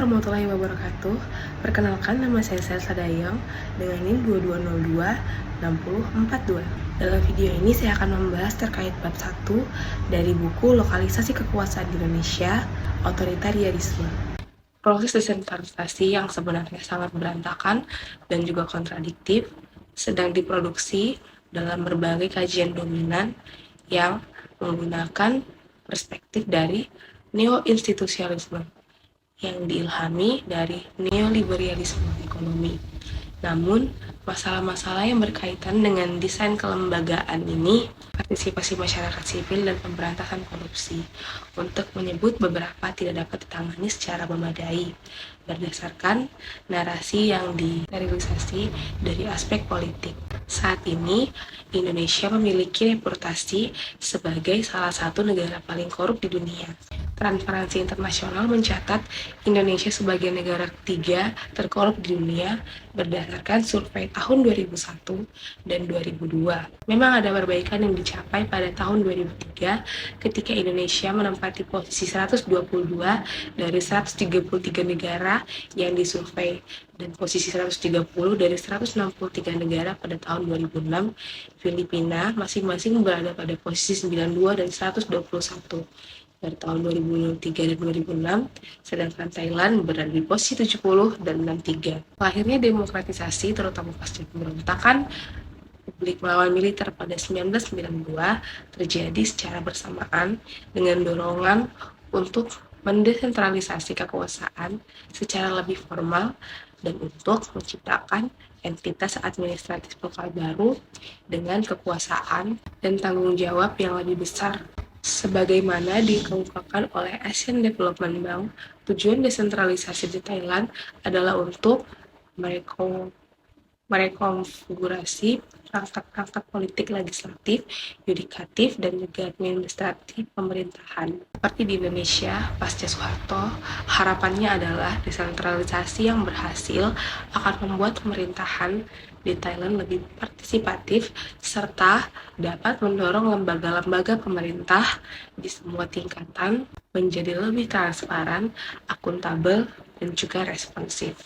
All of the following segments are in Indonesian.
warahmatullahi wabarakatuh. Perkenalkan, nama saya Selsa Dayang dengan NIM 2202-6042. Dalam video ini saya akan membahas terkait bab 1 dari buku Lokalisasi Kekuasaan di Indonesia, Otoritarianisme. Proses desentralisasi yang sebenarnya sangat berantakan dan juga kontradiktif sedang diproduksi dalam berbagai kajian dominan yang menggunakan perspektif dari neo-institusionalisme yang diilhami dari neoliberalisme ekonomi. Namun, masalah-masalah yang berkaitan dengan desain kelembagaan ini, partisipasi masyarakat sipil dan pemberantasan korupsi, untuk menyebut beberapa tidak dapat ditangani secara memadai, berdasarkan narasi yang disterilisasi dari aspek politik. Saat ini, Indonesia memiliki reputasi sebagai salah satu negara paling korup di dunia. Transparansi Internasional mencatat Indonesia sebagai negara ketiga terkorup di dunia berdasarkan survei tahun 2001 dan 2002. Memang ada perbaikan yang dicapai pada tahun 2003 ketika Indonesia menempati posisi 122 dari 133 negara yang disurvei dan posisi 130 dari 163 negara pada tahun 2006. Filipina masing-masing berada pada posisi 92 dan 121 pada tahun 2003 dan 2006, sedangkan Thailand berada di posisi 70 dan 63. Akhirnya demokratisasi, terutama pasca pemberontakan publik melawan militer pada 1992, terjadi secara bersamaan dengan dorongan untuk mendesentralisasi kekuasaan secara lebih formal dan untuk menciptakan entitas administratif lokal baru dengan kekuasaan dan tanggung jawab yang lebih besar. Sebagaimana dikemukakan oleh Asian Development Bank, tujuan desentralisasi di Thailand adalah untuk merekonfigurasi perangkat-perangkat politik legislatif, yudikatif, dan juga administratif pemerintahan. Seperti di Indonesia, pasca Soeharto, harapannya adalah desentralisasi yang berhasil akan membuat pemerintahan di Thailand lebih partisipatif serta dapat mendorong lembaga-lembaga pemerintah di semua tingkatan menjadi lebih transparan, akuntabel, dan juga responsif.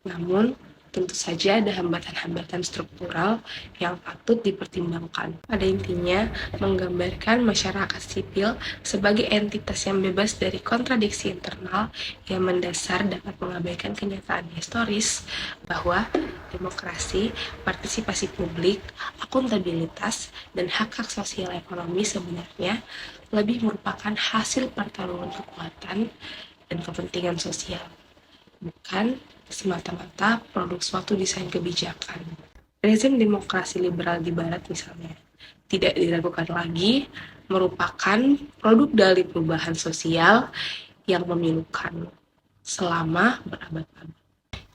Namun, tentu saja ada hambatan-hambatan struktural yang patut dipertimbangkan. Pada intinya, menggambarkan masyarakat sipil sebagai entitas yang bebas dari kontradiksi internal yang mendasar dapat mengabaikan kenyataan historis bahwa demokrasi, partisipasi publik, akuntabilitas, dan hak-hak sosial ekonomi sebenarnya lebih merupakan hasil pertarungan kekuatan dan kepentingan sosial, bukan semata-mata produk suatu desain kebijakan. Rezim demokrasi liberal di Barat misalnya tidak diragukan lagi merupakan produk dari perubahan sosial yang memilukan selama berabad-abad,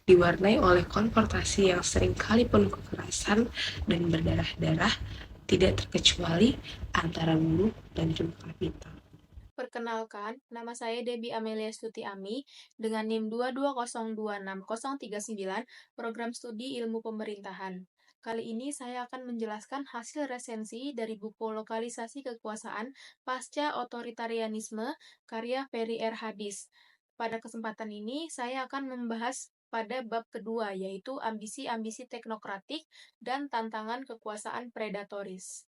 diwarnai oleh konfrontasi yang seringkali penuh kekerasan dan berdarah-darah, tidak terkecuali antara buruh dan juga kapital. Perkenalkan, nama saya Debbie Amelia Stuti Ami dengan NIM 22026039, Program Studi Ilmu Pemerintahan. Kali ini saya akan menjelaskan hasil resensi dari buku Lokalisasi Kekuasaan Pasca Otoritarianisme karya Ferry R. Hadis. Pada kesempatan ini, saya akan membahas pada bab kedua, yaitu ambisi-ambisi teknokratik dan tantangan kekuasaan predatoris.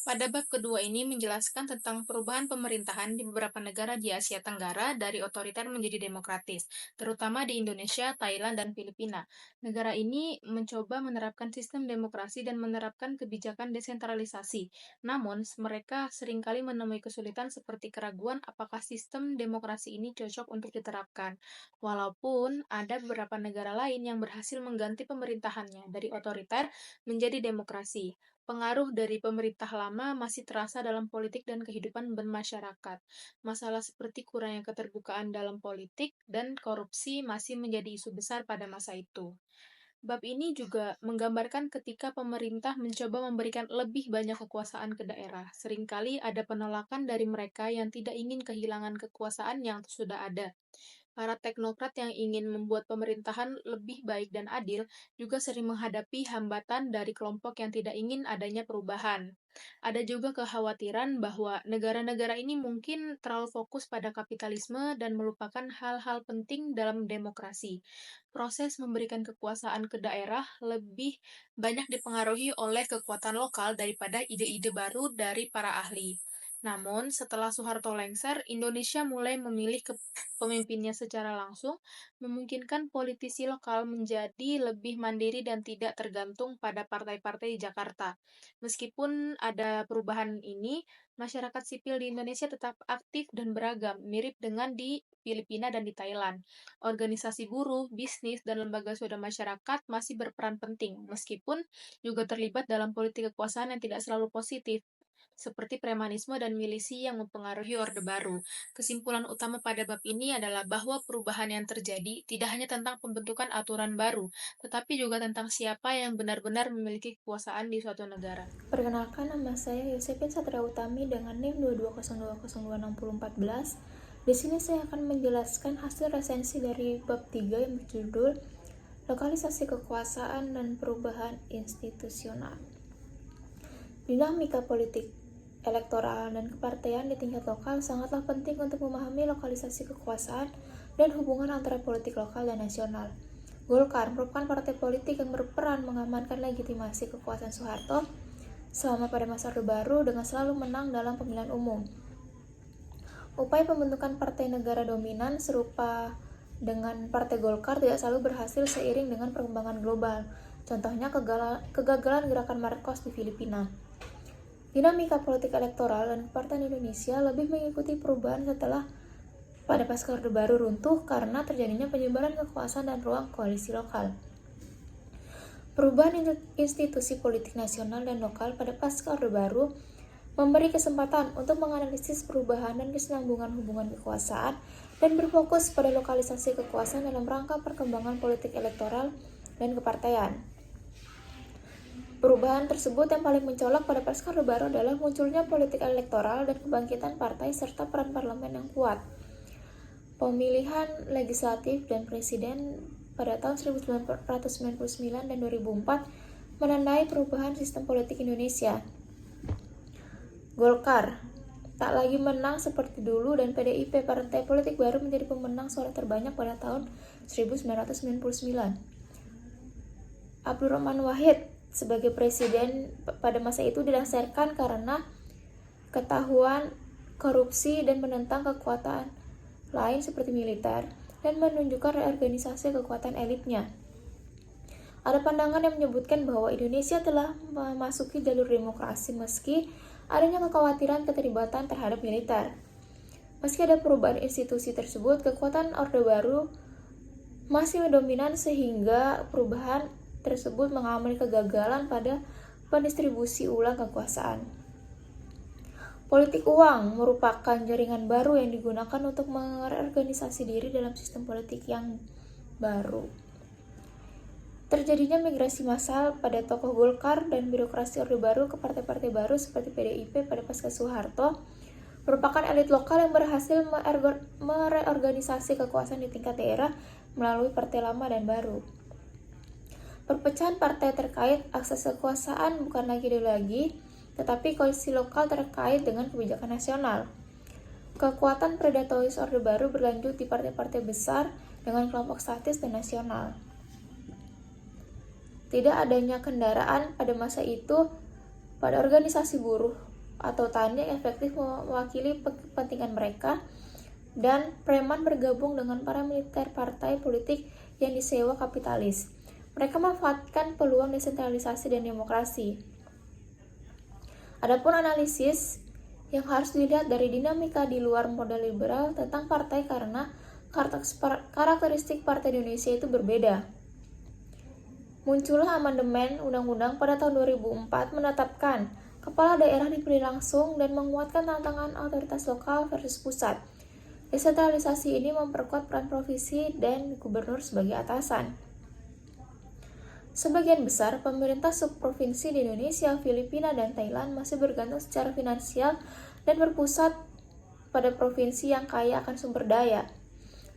Pada bab kedua ini menjelaskan tentang perubahan pemerintahan di beberapa negara di Asia Tenggara dari otoriter menjadi demokratis, terutama di Indonesia, Thailand, dan Filipina. Negara ini mencoba menerapkan sistem demokrasi dan menerapkan kebijakan desentralisasi. Namun, mereka seringkali menemui kesulitan seperti keraguan apakah sistem demokrasi ini cocok untuk diterapkan. Walaupun ada beberapa negara lain yang berhasil mengganti pemerintahannya dari otoriter menjadi demokrasi. Pengaruh dari pemerintah lama masih terasa dalam politik dan kehidupan bermasyarakat. Masalah seperti kurangnya keterbukaan dalam politik dan korupsi masih menjadi isu besar pada masa itu. Bab ini juga menggambarkan ketika pemerintah mencoba memberikan lebih banyak kekuasaan ke daerah. Seringkali ada penolakan dari mereka yang tidak ingin kehilangan kekuasaan yang sudah ada. Para teknokrat yang ingin membuat pemerintahan lebih baik dan adil juga sering menghadapi hambatan dari kelompok yang tidak ingin adanya perubahan. Ada juga kekhawatiran bahwa negara-negara ini mungkin terlalu fokus pada kapitalisme dan melupakan hal-hal penting dalam demokrasi. Proses memberikan kekuasaan ke daerah lebih banyak dipengaruhi oleh kekuatan lokal daripada ide-ide baru dari para ahli. Namun, setelah Soeharto lengser, Indonesia mulai memilih pemimpinnya secara langsung, memungkinkan politisi lokal menjadi lebih mandiri dan tidak tergantung pada partai-partai di Jakarta. Meskipun ada perubahan ini, masyarakat sipil di Indonesia tetap aktif dan beragam, mirip dengan di Filipina dan di Thailand. Organisasi buruh, bisnis, dan lembaga swadaya masyarakat masih berperan penting, meskipun juga terlibat dalam politik kekuasaan yang tidak selalu positif, seperti premanisme dan milisi yang mempengaruhi Orde Baru. Kesimpulan utama pada bab ini adalah bahwa perubahan yang terjadi tidak hanya tentang pembentukan aturan baru, tetapi juga tentang siapa yang benar-benar memiliki kekuasaan di suatu negara. Perkenalkan, nama saya Yosepin Satria Utami dengan NIM 220202614. Di sini saya akan menjelaskan hasil resensi dari bab 3 yang berjudul Lokalisasi Kekuasaan dan Perubahan Institusional. Dinamika politik elektoral dan kepartaian di tingkat lokal sangatlah penting untuk memahami lokalisasi kekuasaan dan hubungan antara politik lokal dan nasional. Golkar merupakan partai politik yang berperan mengamankan legitimasi kekuasaan Soeharto selama pada masa Orde Baru dengan selalu menang dalam pemilihan umum. Upaya pembentukan partai negara dominan serupa dengan Partai Golkar tidak selalu berhasil seiring dengan perkembangan global. Contohnya kegagalan gerakan Marcos di Filipina. Dinamika politik elektoral dan kepartaian Indonesia lebih mengikuti perubahan setelah pada pasca Orde Baru runtuh karena terjadinya penyebaran kekuasaan dan ruang koalisi lokal. Perubahan institusi politik nasional dan lokal pada pasca Orde Baru memberi kesempatan untuk menganalisis perubahan dan kesinambungan hubungan kekuasaan dan berfokus pada lokalisasi kekuasaan dalam rangka perkembangan politik elektoral dan kepartaian. Perubahan tersebut yang paling mencolok pada pasca Orde Baru adalah munculnya politik elektoral dan kebangkitan partai serta peran parlemen yang kuat. Pemilihan legislatif dan presiden pada tahun 1999 dan 2004 menandai perubahan sistem politik Indonesia. Golkar tak lagi menang seperti dulu dan PDIP, partai politik baru, menjadi pemenang suara terbanyak pada tahun 1999. Abdurrahman Wahid sebagai presiden pada masa itu dilangsirkan karena ketahuan korupsi dan menentang kekuatan lain seperti militer dan menunjukkan reorganisasi kekuatan elitnya. Ada pandangan yang menyebutkan bahwa Indonesia telah memasuki jalur demokrasi meski adanya kekhawatiran keterlibatan terhadap militer. Meski ada perubahan institusi tersebut, kekuatan Orde Baru masih dominan sehingga perubahan tersebut mengalami kegagalan pada pendistribusi ulang kekuasaan. Politik uang merupakan jaringan baru yang digunakan untuk mereorganisasi diri dalam sistem politik yang baru. Terjadinya migrasi massal pada tokoh Golkar dan birokrasi Orde Baru ke partai-partai baru seperti PDIP pada pasca Soeharto merupakan elit lokal yang berhasil mereorganisasi kekuasaan di tingkat daerah melalui partai lama dan baru. Perpecahan partai terkait akses kekuasaan bukan lagi ideologi, tetapi koalisi lokal terkait dengan kebijakan nasional. Kekuatan predatoris Orde Baru berlanjut di partai-partai besar dengan kelompok statis dan nasional. Tidak adanya kendaraan pada masa itu pada organisasi buruh atau tani yang efektif mewakili kepentingan mereka, dan preman bergabung dengan para militer partai politik yang disewa kapitalis. Mereka memanfaatkan peluang desentralisasi dan demokrasi. Adapun analisis yang harus dilihat dari dinamika di luar model liberal tentang partai karena karakteristik partai Indonesia itu berbeda. Muncullah amandemen undang-undang pada tahun 2004 menetapkan kepala daerah dipilih langsung dan menguatkan tantangan otoritas lokal versus pusat. Desentralisasi ini memperkuat peran provinsi dan gubernur sebagai atasan. Sebagian besar pemerintah subprovinsi di Indonesia, Filipina, dan Thailand masih bergantung secara finansial dan berpusat pada provinsi yang kaya akan sumber daya.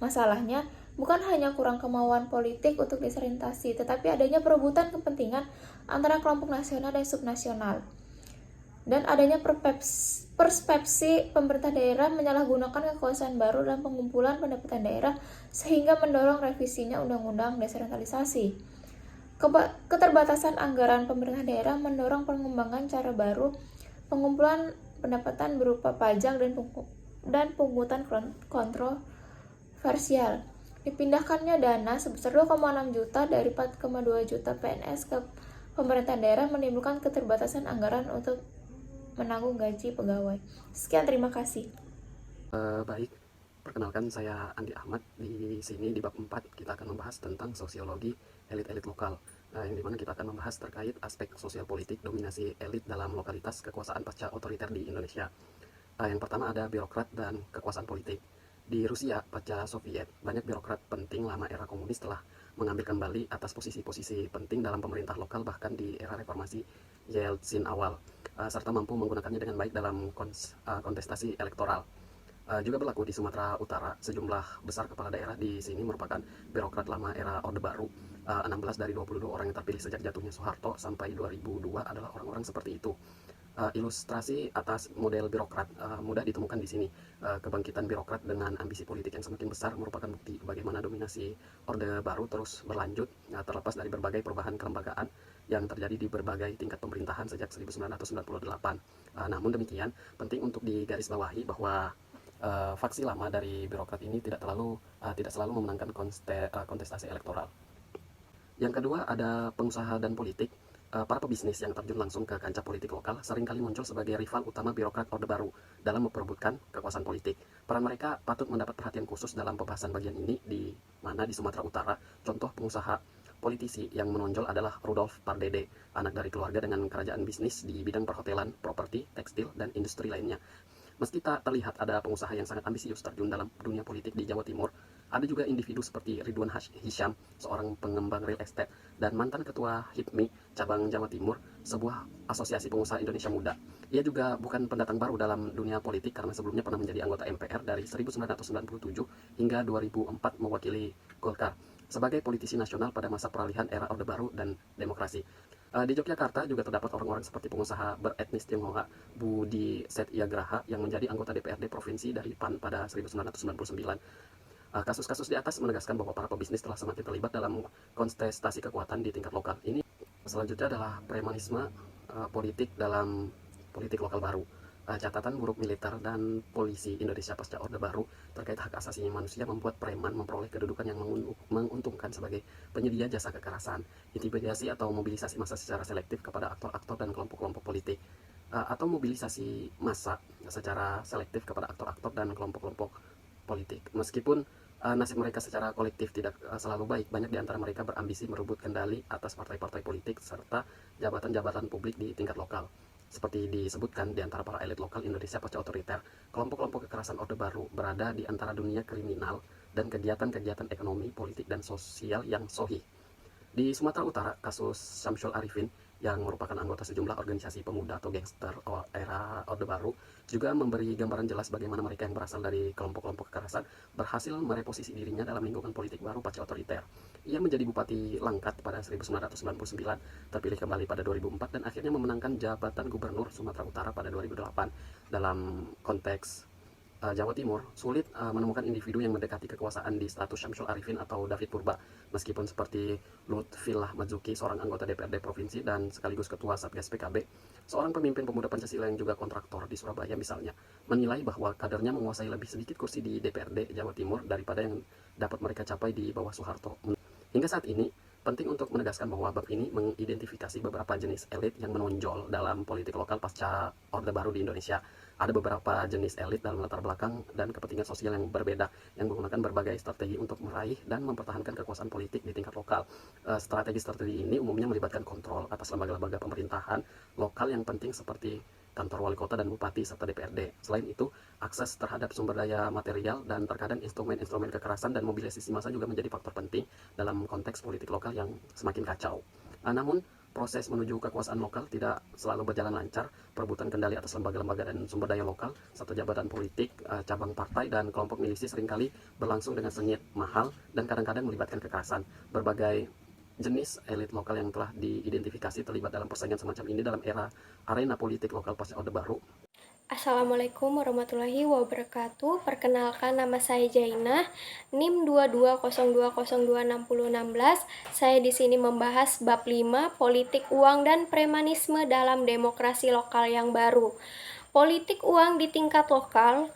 Masalahnya, bukan hanya kurang kemauan politik untuk desentralisasi, tetapi adanya perebutan kepentingan antara kelompok nasional dan subnasional. dan adanya persepsi pemerintah daerah menyalahgunakan kekuasaan baru dalam pengumpulan pendapatan daerah sehingga mendorong revisinya Undang-Undang Desentralisasi. Keterbatasan anggaran pemerintah daerah mendorong pengembangan cara baru pengumpulan pendapatan berupa pajak dan pungutan kontroversial. Dipindahkannya dana sebesar 2,6 juta dari 4,2 juta PNS ke pemerintah daerah menimbulkan keterbatasan anggaran untuk menanggung gaji pegawai. Sekian, terima kasih. Baik, perkenalkan saya Andi Ahmad. Di sini di bab 4 kita akan membahas tentang sosiologi elit-elit lokal, yang dimana kita akan membahas terkait aspek sosial politik dominasi elit dalam lokalitas kekuasaan pasca otoriter di Indonesia. Yang pertama ada birokrat dan kekuasaan politik. Di Rusia pasca Soviet, banyak birokrat penting lama era komunis telah mengambil kembali atas posisi-posisi penting dalam pemerintah lokal bahkan di era reformasi Yeltsin awal, serta mampu menggunakannya dengan baik dalam kontestasi elektoral. Juga berlaku di Sumatera Utara. Sejumlah besar kepala daerah di sini merupakan birokrat lama era Orde Baru. 16 dari 22 orang yang terpilih sejak jatuhnya Soeharto sampai 2002 adalah orang-orang seperti itu. Ilustrasi atas model birokrat mudah ditemukan di sini. Kebangkitan birokrat dengan ambisi politik yang semakin besar merupakan bukti bagaimana dominasi Orde Baru terus berlanjut, terlepas dari berbagai perubahan kelembagaan yang terjadi di berbagai tingkat pemerintahan sejak 1998. Namun demikian, penting untuk digarisbawahi bahwa faksi lama dari birokrat ini tidak selalu memenangkan kontestasi elektoral. Yang kedua ada pengusaha dan politik. Para pebisnis yang terjun langsung ke kancah politik lokal seringkali muncul sebagai rival utama birokrat Orde Baru dalam memperebutkan kekuasaan politik. Peran mereka patut mendapat perhatian khusus dalam pembahasan bagian ini, di mana di Sumatera Utara contoh pengusaha politisi yang menonjol adalah Rudolf Pardede, anak dari keluarga dengan kerajaan bisnis di bidang perhotelan, properti, tekstil, dan industri lainnya. Meski tak terlihat ada pengusaha yang sangat ambisius terjun dalam dunia politik di Jawa Timur, ada juga individu seperti Ridwan Hisham, seorang pengembang real estate dan mantan ketua HIPMI cabang Jawa Timur, sebuah asosiasi pengusaha Indonesia Muda. Ia juga bukan pendatang baru dalam dunia politik karena sebelumnya pernah menjadi anggota MPR dari 1997 hingga 2004 mewakili Golkar sebagai politisi nasional pada masa peralihan era Orde Baru dan demokrasi. Di Yogyakarta juga terdapat orang-orang seperti pengusaha beretnis Tionghoa Budi Setyagraha yang menjadi anggota DPRD Provinsi dari PAN pada 1999. Kasus-kasus di atas menegaskan bahwa para pebisnis telah semakin terlibat dalam kontestasi kekuatan di tingkat lokal. Ini selanjutnya adalah premanisme politik dalam politik lokal baru. Catatan buruk militer dan polisi Indonesia pasca Orde Baru terkait hak asasi manusia membuat preman memperoleh kedudukan yang menguntungkan sebagai penyedia jasa kekerasan, intimidasi atau mobilisasi massa secara selektif kepada aktor-aktor dan kelompok-kelompok politik, atau mobilisasi massa secara selektif kepada aktor-aktor dan kelompok-kelompok politik. Meskipun nasib mereka secara kolektif tidak selalu baik, banyak di antara mereka berambisi merebut kendali atas partai-partai politik serta jabatan-jabatan publik di tingkat lokal. Seperti disebutkan, di antara para elit lokal Indonesia pasca otoriter, kelompok-kelompok kekerasan Orde Baru berada di antara dunia kriminal dan kegiatan-kegiatan ekonomi, politik, dan sosial yang sohih. Di Sumatera Utara, kasus Syamsul Arifin yang merupakan anggota sejumlah organisasi pemuda atau gangster era Orde Baru juga memberi gambaran jelas bagaimana mereka yang berasal dari kelompok-kelompok kekerasan berhasil mereposisi dirinya dalam lingkungan politik baru pasca otoriter. Ia menjadi Bupati Langkat pada 1999, terpilih kembali pada 2004 dan akhirnya memenangkan jabatan Gubernur Sumatera Utara pada 2008. Dalam konteks Jawa Timur, sulit menemukan individu yang mendekati kekuasaan di status Syamsul Arifin atau David Purba, meskipun seperti Lutfillah Mazuki, seorang anggota DPRD Provinsi dan sekaligus ketua Satgas PKB, seorang pemimpin pemuda Pancasila yang juga kontraktor di Surabaya misalnya, menilai bahwa kadernya menguasai lebih sedikit kursi di DPRD Jawa Timur daripada yang dapat mereka capai di bawah Soeharto. Hingga saat ini, penting untuk menegaskan bahwa bab ini mengidentifikasi beberapa jenis elit yang menonjol dalam politik lokal pasca Orde Baru di Indonesia. Ada beberapa jenis elit dalam latar belakang dan kepentingan sosial yang berbeda, yang menggunakan berbagai strategi untuk meraih dan mempertahankan kekuasaan politik di tingkat lokal. Strategi-strategi ini umumnya melibatkan kontrol atas lembaga-lembaga pemerintahan lokal yang penting seperti kantor wali kota dan bupati serta DPRD. Selain itu, akses terhadap sumber daya material dan terkadang instrumen-instrumen kekerasan dan mobilisasi massa juga menjadi faktor penting dalam konteks politik lokal yang semakin kacau. Namun, proses menuju kekuasaan lokal tidak selalu berjalan lancar. Perebutan kendali atas lembaga-lembaga dan sumber daya lokal, satu jabatan politik, cabang partai, dan kelompok milisi seringkali berlangsung dengan sengit, mahal, dan kadang-kadang melibatkan kekerasan. Berbagai jenis elit lokal yang telah diidentifikasi terlibat dalam persaingan semacam ini dalam era arena politik lokal pasca Orde Baru. Assalamualaikum warahmatullahi wabarakatuh. Perkenalkan, nama saya Jainah, NIM 2202026016. Saya di sini membahas bab 5, politik uang dan premanisme dalam demokrasi lokal yang baru. Politik uang di tingkat lokal.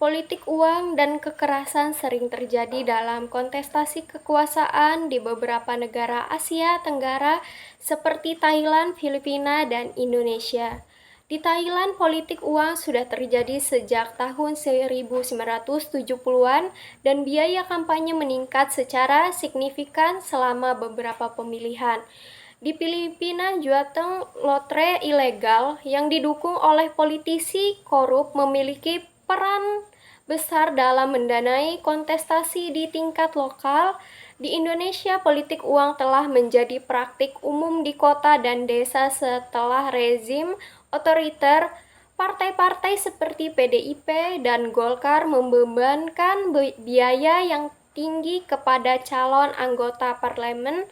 Politik uang dan kekerasan sering terjadi dalam kontestasi kekuasaan di beberapa negara Asia Tenggara seperti Thailand, Filipina, dan Indonesia. Di Thailand, politik uang sudah terjadi sejak tahun 1970-an dan biaya kampanye meningkat secara signifikan selama beberapa pemilihan. Di Filipina, jualan lotre ilegal yang didukung oleh politisi korup memiliki peran besar dalam mendanai kontestasi di tingkat lokal. Di Indonesia, politik uang telah menjadi praktik umum di kota dan desa setelah rezim otoriter. Partai-partai seperti PDIP dan Golkar membebankan biaya yang tinggi kepada calon anggota parlemen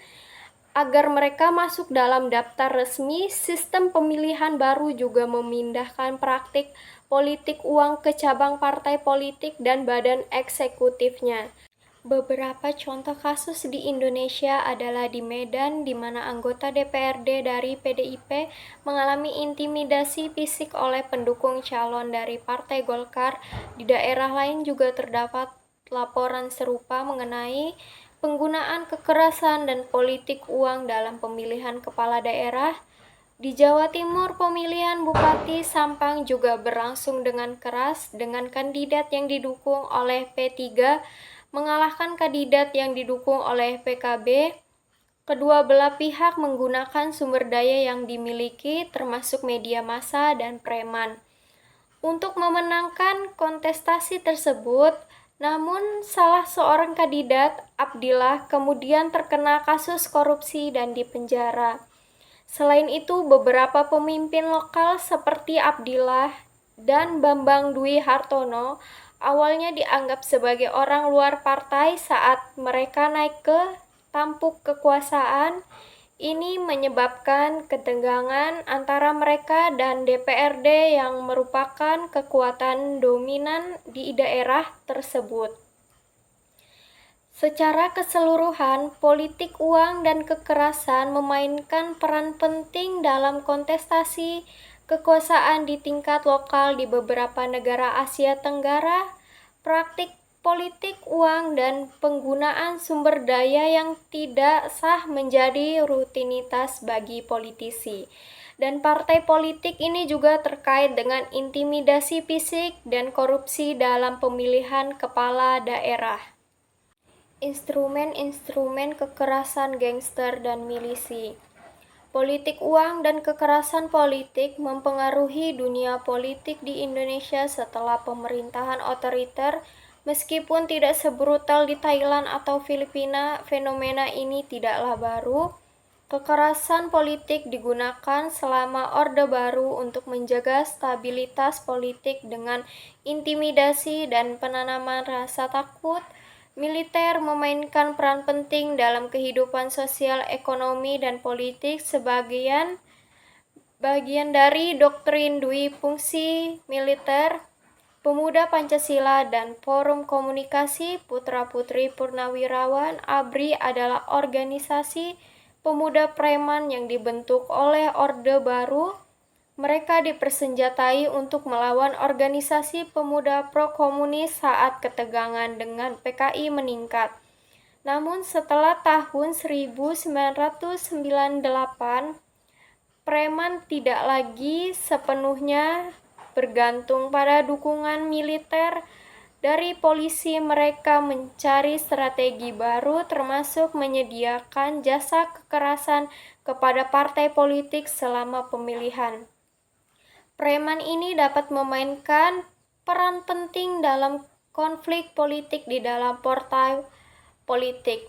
agar mereka masuk dalam daftar resmi. Sistem pemilihan baru juga memindahkan praktik politik uang ke cabang partai politik dan badan eksekutifnya. Beberapa contoh kasus di Indonesia adalah di Medan, di mana anggota DPRD dari PDIP mengalami intimidasi fisik oleh pendukung calon dari Partai Golkar. Di daerah lain juga terdapat laporan serupa mengenai penggunaan kekerasan dan politik uang dalam pemilihan kepala daerah. Di Jawa Timur, pemilihan Bupati Sampang juga berlangsung dengan keras, dengan kandidat yang didukung oleh P3 mengalahkan kandidat yang didukung oleh PKB. Kedua belah pihak menggunakan sumber daya yang dimiliki, termasuk media massa dan preman, untuk memenangkan kontestasi tersebut. Namun, salah seorang kandidat, Abdillah, kemudian terkena kasus korupsi dan dipenjara. Selain itu, beberapa pemimpin lokal seperti Abdillah dan Bambang Dwi Hartono awalnya dianggap sebagai orang luar partai saat mereka naik ke tampuk kekuasaan. Ini menyebabkan ketegangan antara mereka dan DPRD yang merupakan kekuatan dominan di daerah tersebut. Secara keseluruhan, politik uang dan kekerasan memainkan peran penting dalam kontestasi kekuasaan di tingkat lokal di beberapa negara Asia Tenggara. Praktik politik uang dan penggunaan sumber daya yang tidak sah menjadi rutinitas bagi politisi dan partai politik. Ini juga terkait dengan intimidasi fisik dan korupsi dalam pemilihan kepala daerah. Instrumen-instrumen kekerasan gangster dan milisi. Politik uang dan kekerasan politik mempengaruhi dunia politik di Indonesia setelah pemerintahan otoriter. Meskipun tidak sebrutal di Thailand atau Filipina, fenomena ini tidaklah baru. Kekerasan politik digunakan selama Orde Baru untuk menjaga stabilitas politik dengan intimidasi dan penanaman rasa takut. Militer memainkan peran penting dalam kehidupan sosial, ekonomi, dan politik. Bagian dari doktrin Dwi Fungsi Militer, Pemuda Pancasila, dan Forum Komunikasi Putra-Putri Purnawirawan ABRI adalah organisasi pemuda preman yang dibentuk oleh Orde Baru. Mereka dipersenjatai untuk melawan organisasi pemuda pro-komunis saat ketegangan dengan PKI meningkat. Namun setelah tahun 1998, preman tidak lagi sepenuhnya bergantung pada dukungan militer dari polisi. Mereka mencari strategi baru, termasuk menyediakan jasa kekerasan kepada partai politik selama pemilihan. Preman ini dapat memainkan peran penting dalam konflik politik di dalam partai politik.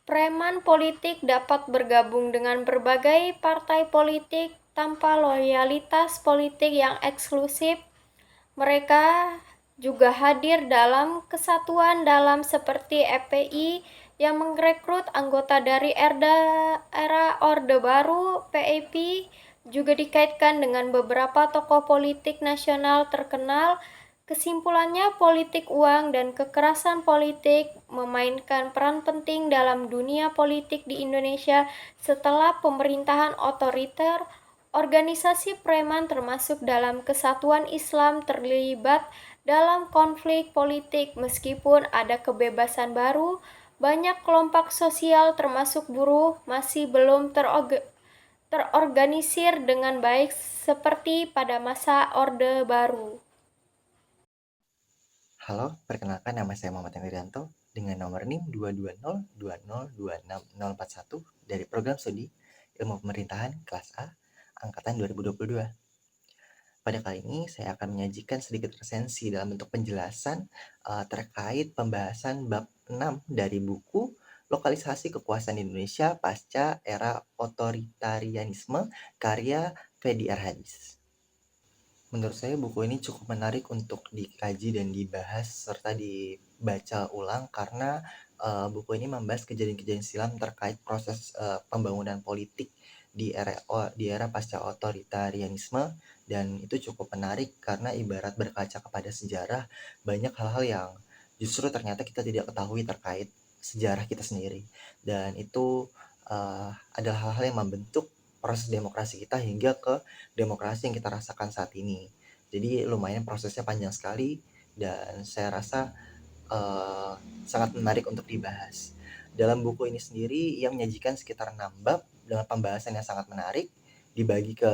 Preman politik dapat bergabung dengan berbagai partai politik tanpa loyalitas politik yang eksklusif. Mereka juga hadir dalam kesatuan dalam seperti FPI yang merekrut anggota dari era Orde Baru (PAP), juga dikaitkan dengan beberapa tokoh politik nasional terkenal. Kesimpulannya, politik uang dan kekerasan politik memainkan peran penting dalam dunia politik di Indonesia setelah pemerintahan otoriter. Organisasi preman termasuk dalam Kesatuan Islam terlibat dalam konflik politik. Meskipun ada kebebasan baru, banyak kelompok sosial termasuk buruh masih belum terorganisir dengan baik seperti pada masa Orde Baru. Halo, perkenalkan nama saya Muhammad Hendrianto dengan nomor NIM 22020260041 dari program studi Ilmu Pemerintahan kelas A angkatan 2022. Pada kali ini saya akan menyajikan sedikit resensi dalam bentuk penjelasan terkait pembahasan bab 6 dari buku Lokalisasi Kekuasaan Indonesia Pasca Era Otoritarianisme karya Fedi R. Hadis. Menurut saya buku ini cukup menarik untuk dikaji dan dibahas serta dibaca ulang karena buku ini membahas kejadian-kejadian silam terkait proses pembangunan politik di era pasca otoritarianisme, dan itu cukup menarik karena ibarat berkaca kepada sejarah, banyak hal-hal yang justru ternyata kita tidak ketahui terkait sejarah kita sendiri, dan itu adalah hal-hal yang membentuk proses demokrasi kita hingga ke demokrasi yang kita rasakan saat ini. Jadi lumayan prosesnya panjang sekali dan saya rasa sangat menarik untuk dibahas. Dalam buku ini sendiri ia menyajikan sekitar 6 bab dengan pembahasan yang sangat menarik, dibagi ke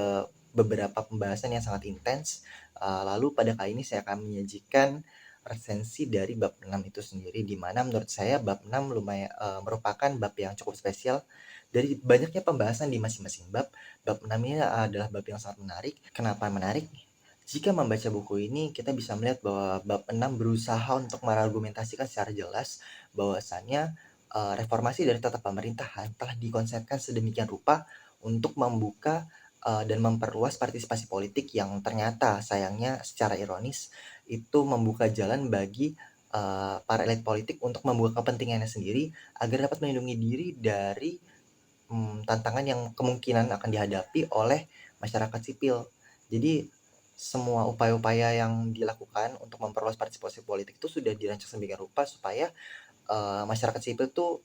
beberapa pembahasan yang sangat intens. Lalu pada kali ini saya akan menyajikan resensi dari bab 6 itu sendiri, di mana menurut saya bab 6 lumayan merupakan bab yang cukup spesial. Dari banyaknya pembahasan di masing-masing bab 6 ini adalah bab yang sangat menarik. Kenapa menarik? Jika membaca buku ini, kita bisa melihat bahwa bab 6 berusaha untuk mengargumentasikan secara jelas bahwasannya reformasi dari tata pemerintahan telah dikonsepkan sedemikian rupa untuk membuka dan memperluas partisipasi politik yang ternyata sayangnya secara ironis itu membuka jalan bagi para elit politik untuk membuka kepentingannya sendiri agar dapat melindungi diri dari tantangan yang kemungkinan akan dihadapi oleh masyarakat sipil. Jadi semua upaya-upaya yang dilakukan untuk memperluas partisipasi politik itu sudah dirancang sedemikian rupa supaya masyarakat sipil itu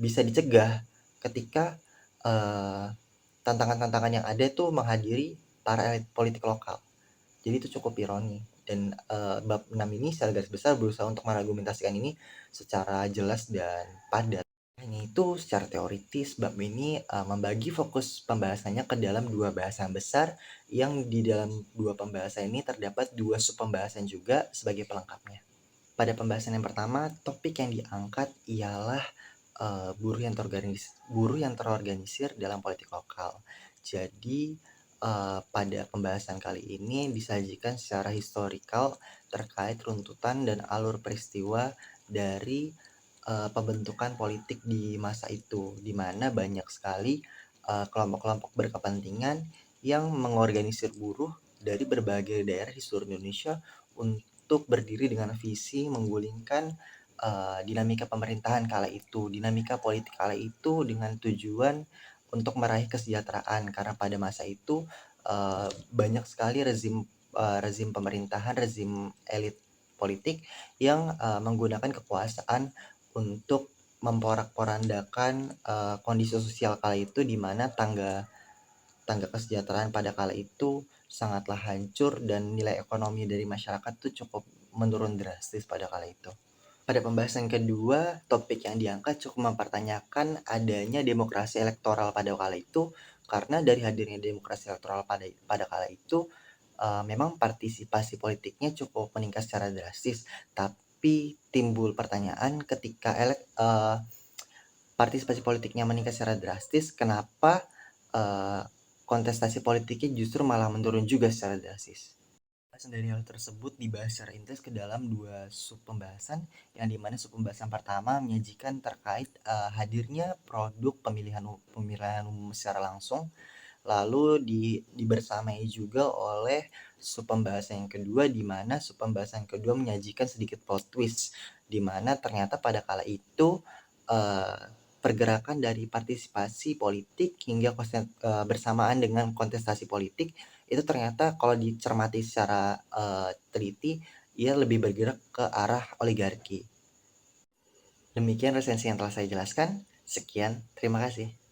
bisa dicegah ketika tantangan-tantangan yang ada itu menghadiri para elit politik lokal. Jadi itu cukup ironi, dan bab 6 ini secara garis besar berusaha untuk mengargumentasikan ini secara jelas dan padat. Hanya itu, secara teoritis, bab ini membagi fokus pembahasannya ke dalam 2 bahasan besar, yang di dalam 2 pembahasan ini terdapat 2 subpembahasan juga sebagai pelengkapnya. Pada pembahasan yang pertama, topik yang diangkat ialah buruh yang terorganisir dalam politik lokal. Jadi pada pembahasan kali ini disajikan secara historikal terkait runtutan dan alur peristiwa dari pembentukan politik di masa itu, di mana banyak sekali kelompok-kelompok berkepentingan yang mengorganisir buruh dari berbagai daerah di seluruh Indonesia untuk berdiri dengan visi menggulingkan dinamika pemerintahan kala itu, dinamika politik kala itu dengan tujuan untuk meraih kesejahteraan, karena pada masa itu banyak sekali rezim pemerintahan, rezim elit politik yang menggunakan kekuasaan untuk memporak-porandakan kondisi sosial kala itu, di mana tangga kesejahteraan pada kala itu sangatlah hancur dan nilai ekonomi dari masyarakat itu cukup menurun drastis pada kala itu. Pada pembahasan kedua, topik yang diangkat cukup mempertanyakan adanya demokrasi elektoral pada kala itu, karena dari hadirnya demokrasi elektoral pada kala itu memang partisipasi politiknya cukup meningkat secara drastis, tapi timbul pertanyaan ketika partisipasi politiknya meningkat secara drastis, kenapa kontestasi politiknya justru malah menurun juga secara drastis. Dari hal tersebut dibahas secara intens ke dalam 2 subpembahasan, yang dimana subpembahasan pertama menyajikan terkait hadirnya produk pemilihan umum secara langsung, lalu dibersamai juga oleh subpembahasan yang kedua, di mana subpembahasan kedua menyajikan sedikit plot twist, di mana ternyata pada kala itu pergerakan dari partisipasi politik hingga bersamaan dengan kontestasi politik itu ternyata kalau dicermati secara teliti ia lebih bergerak ke arah oligarki. Demikian resensi yang telah saya jelaskan. Sekian, terima kasih.